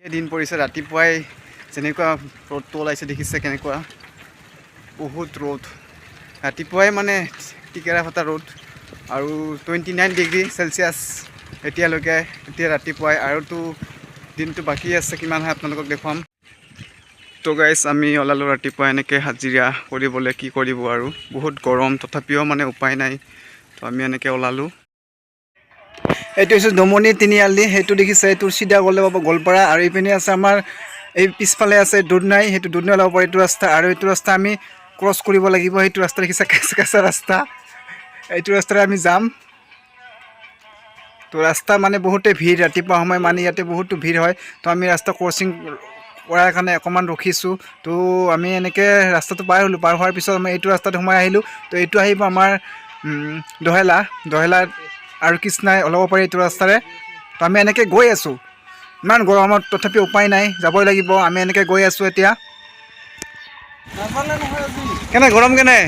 দিন পৰিছে ৰাতিপুৱাই যেনেকুৱা ৰ'দটো ওলাইছে দেখিছে কেনেকুৱা বহুত ৰ'দ ৰাতিপুৱাই মানে টিকেৰা ফটা ৰ'দ আৰু 29 ডিগ্ৰী চেলচিয়াছ এতিয়ালৈকে এতিয়া ৰাতিপুৱাই আৰুতো দিনটো বাকী আছে কিমান হয় আপোনালোকক দেখুৱাম তো গাইছ আমি ওলালোঁ ৰাতিপুৱা এনেকৈ হাজিৰা কৰিবলৈ কি কৰিব আৰু বহুত গৰম তথাপিও মানে উপায় নাই তো আমি এনেকৈ ওলালোঁ এইটো হৈছে দমনি তিনিআলি সেইটো দেখিছে এইটো চিধা গ'লে পাব গোৱালপাৰা আৰু এইপিনে আছে আমাৰ এই পিছফালে আছে দুধনৈ সেইটো দুধনৈ ওলাব পাৰে এইটো ৰাস্তা আৰু এইটো ৰাস্তা আমি ক্ৰছ কৰিব লাগিব সেইটো ৰাস্তা দেখিছে কেঁচা ৰাস্তা এইটো ৰাস্তাৰে আমি যাম তো ৰাস্তা মানে বহুতে ভিৰ ৰাতিপুৱা সময় মানে ইয়াতে বহুতো ভিৰ হয় তো আমি ৰাস্তা ক্ৰছিং কৰাৰ কাৰণে অকণমান ৰখিছোঁ তো আমি এনেকৈ ৰাস্তাটো পাৰ হ'লোঁ পাৰ হোৱাৰ পিছত আমি এইটো ৰাস্তাত সোমাই আহিলোঁ তো এইটো আহিব আমাৰ দহেলা আৰু কৃষ্ণাই ওলাব পাৰি এইটো ৰাস্তাৰে তো আমি এনেকৈ গৈ আছোঁ ইমান গৰমত তথাপি উপায় নাই যাবই লাগিব আমি এনেকৈ গৈ আছোঁ এতিয়া কেনে গৰম কেনে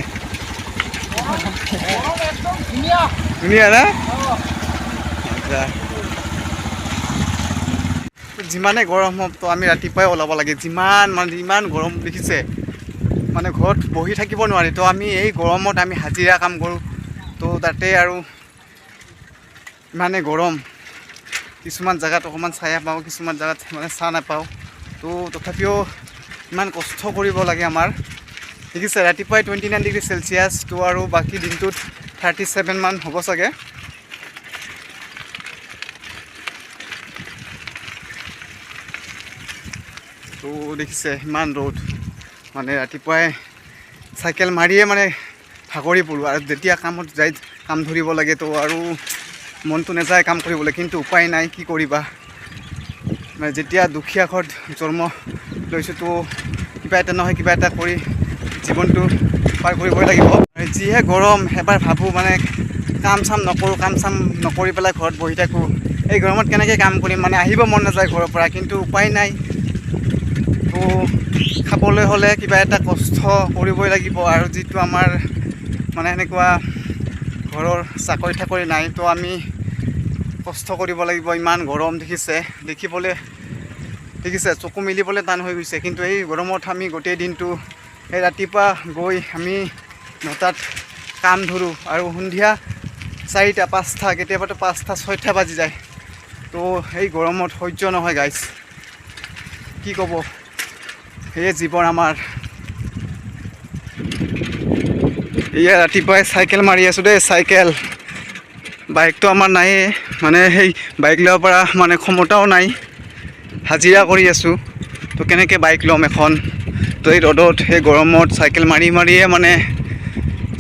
ধুনীয়া না আচ্ছা যিমানে গৰম হওক তো আমি ৰাতিপুৱাই ওলাব লাগে ইমান গৰম দেখিছে মানে ঘৰত বহি থাকিব নোৱাৰি তো আমি এই গৰমত আমি হাজিৰা কাম কৰোঁ তো তাতে আৰু ইমানে গৰম কিছুমান জেগাত অকণমান ছায়া পাওঁ কিছুমান জেগাত মানে ছাঁ নাপাওঁ তো তথাপিও ইমান কষ্ট কৰিব লাগে আমাৰ দেখিছে ৰাতিপুৱাই 29 ডিগ্ৰী চেলচিয়াছ তো আৰু বাকী দিনটোত 37 মান হ'ব চাগে তো দেখিছে ইমান ৰ'দ মানে ৰাতিপুৱাই চাইকেল মাৰিয়ে মানে ভাগৰি পৰোঁ আৰু যেতিয়া কামত যাই কাম ধৰিব লাগে তো আৰু মনটো নাযায় কাম কৰিবলৈ কিন্তু উপায় নাই কি কৰিবা মানে যেতিয়া দুখীয়া ঘৰত জন্ম লৈছোঁ তো কিবা এটা নহয় কিবা এটা কৰি জীৱনটো পাৰ কৰিবই লাগিব যিহে গৰম এবাৰ ভাবোঁ মানে কাম চাম নকৰি পেলাই ঘৰত বহি থাকোঁ এই গৰমত কেনেকৈ কাম কৰিম মানে আহিব মন নাযায় ঘৰৰ পৰা কিন্তু উপায় নাই তো খাবলৈ হ'লে কিবা এটা কষ্ট কৰিবই লাগিব আৰু যিটো আমাৰ মানে এনেকুৱা ঘৰৰ চাকৰি নাই তো আমি কষ্ট কৰিব লাগিব ইমান গৰম দেখিছে চকু মেলিবলৈ টান হৈ গৈছে কিন্তু এই গৰমত আমি গোটেই দিনটো এই ৰাতিপুৱা গৈ আমি 9টাত কাম ধৰোঁ আৰু সন্ধিয়া 4টা 5টা কেতিয়াবাতো 5টা 6টা বাজি যায় তো এই গৰমত সহ্য নহয় গাইছ কি ক'ব সেয়ে জীৱন আমাৰ এয়া ৰাতিপুৱাই চাইকেল মাৰি আছোঁ দেই চাইকেল বাইকটো আমাৰ নায়েই মানে সেই বাইক ল'ব পৰা মানে ক্ষমতাও নাই হাজিৰা কৰি আছোঁ তো কেনেকৈ বাইক ল'ম এখন তো এই ৰ'দত সেই গৰমত চাইকেল মাৰিয়ে মানে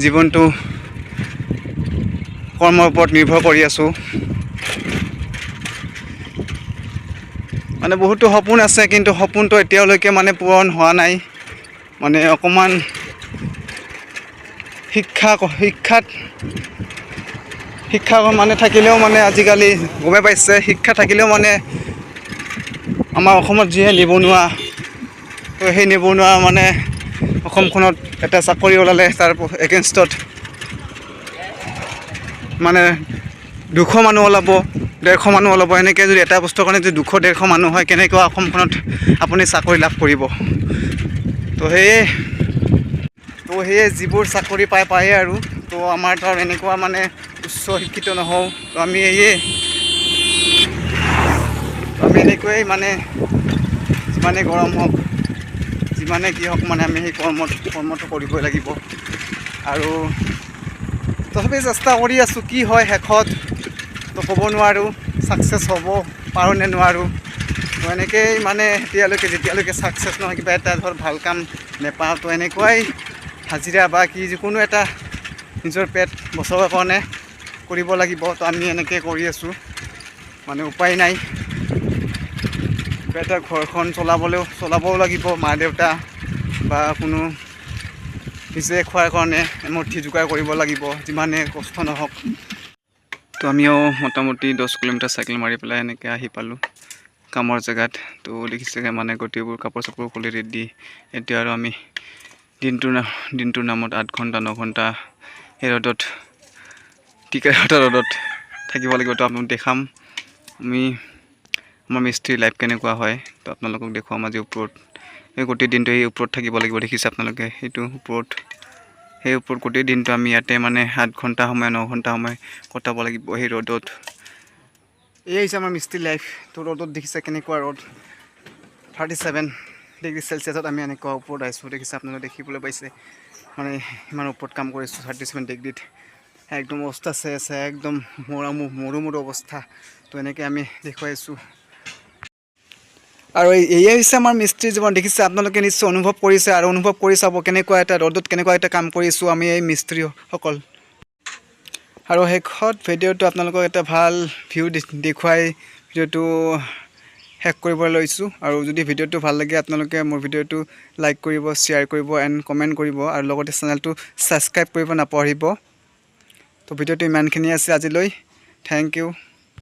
জীৱনটো কৰ্মৰ ওপৰত নিৰ্ভৰ কৰি আছোঁ মানে বহুতো সপোন আছে কিন্তু সপোনটো এতিয়ালৈকে মানে পূৰণ হোৱা নাই মানে অকণমান শিক্ষা মানে থাকিলেও মানে আজিকালি গমে পাইছে শিক্ষা থাকিলেও মানে আমাৰ অসমত যিহে নিবনুৱা তো সেই নিবনুৱা মানে অসমখনত এটা চাকৰি ওলালে তাৰ এগেইনষ্টত মানে 200 মানুহ ওলাব 150 মানুহ ওলাব এনেকৈ যদি এটা বস্তুৰ কাৰণে যদি 200 150 মানুহ হয় কেনেকুৱা অসমখনত আপুনি চাকৰি লাভ কৰিব তো সেয়ে যিবোৰ চাকৰি পায়ে আৰু তো আমাৰ তো এনেকুৱা মানে উচ্চ শিক্ষিত নহওঁ তো আমি এনেকৈয়ে মানে যিমানে গৰম হওক যিমানে কি হওক মানে আমি সেই কৰ্মটো কৰিবই লাগিব আৰু তথাপি চেষ্টা কৰি আছোঁ কি হয় শেষত তো ক'ব নোৱাৰোঁ ছাকচেছ হ'ব পাৰোঁ নে নোৱাৰোঁ তো এনেকৈয়ে মানে যেতিয়ালৈকে ছাকচেছ নহয় কিবা এটা ধৰ ভাল কাম নেপাওঁ তো এনেকুৱাই হাজিৰা বা কি যিকোনো এটা নিজৰ পেট বচাবৰ কাৰণে কৰিব লাগিব তো আমি এনেকৈ কৰি আছোঁ মানে উপায় নাই কিবা এটা ঘৰখন চলাবও লাগিব মা দেউতা বা কোনো নিজে খোৱাৰ কাৰণে এমুঠি যোগাৰ কৰিব লাগিব যিমানে কষ্ট নহওক তো আমিও মোটামুটি 10 কিলোমিটাৰ চাইকেল মাৰি পেলাই এনেকৈ আহি পালোঁ কামৰ জেগাত তো দেখিছেগৈ মানে গোটেইবোৰ কাপোৰ চাপোৰ খুলি ৰেডি এতিয়া আৰু আমি দিনটোৰ নামত 8 ঘণ্টা 9 ঘণ্টা সেই ৰ'দত টিকেৰা ৰ'দত থাকিব লাগিব তো আপোনাক দেখাম আমাৰ মিস্ত্ৰীৰ লাইফ কেনেকুৱা হয় তো আপোনালোকক দেখুৱাম আজি ওপৰত এই গোটেই দিনটো এই ওপৰত থাকিব লাগিব দেখিছে আপোনালোকে সেইটো ওপৰত সেই ওপৰত গোটেই দিনটো আমি ইয়াতে মানে 8 ঘণ্টা সময় 9 ঘণ্টা সময় কটাব লাগিব সেই ৰ'দত এই হৈছে আমাৰ মিস্ত্ৰী লাইফ তো ৰ'দত দেখিছে কেনেকুৱা ৰ'দ 37 ডিগ্ৰী চেলচিয়াছত আমি এনেকুৱা ওপৰত আহিছোঁ দেখিছে আপোনালোকে দেখিবলৈ পাইছে মানে ইমান ওপৰত কাম কৰিছোঁ 37 ডিগ্ৰীত একদম অৱস্থা আছে একদম মৰু অৱস্থা তো এনেকৈ আমি দেখুৱাইছোঁ আৰু এয়াই হৈছে আমাৰ মিস্ত্ৰী জীৱন দেখিছে আপোনালোকে নিশ্চয় অনুভৱ কৰিছে আৰু অনুভৱ কৰি চাব কেনেকুৱা এটা ৰ'দত কেনেকুৱা এটা কাম কৰিছোঁ আমি এই মিস্ত্ৰীসকল আৰু শেষত ভিডিঅ'টো আপোনালোকক এটা ভাল ভিউ দেখুৱাই ভিডিঅ'টো শেষ কৰিবলৈ লৈছোঁ আৰু যদি ভিডিঅ'টো ভাল লাগে আপোনালোকে মোৰ ভিডিঅ'টো লাইক কৰিব শ্বেয়াৰ কৰিব এণ্ড কমেণ্ট কৰিব আৰু লগতে চেনেলটো ছাবস্ক্ৰাইব কৰিব নাপাহৰিব তো ভিডিঅ'টো ইমানখিনি আছে আজিলৈ থেংক ইউ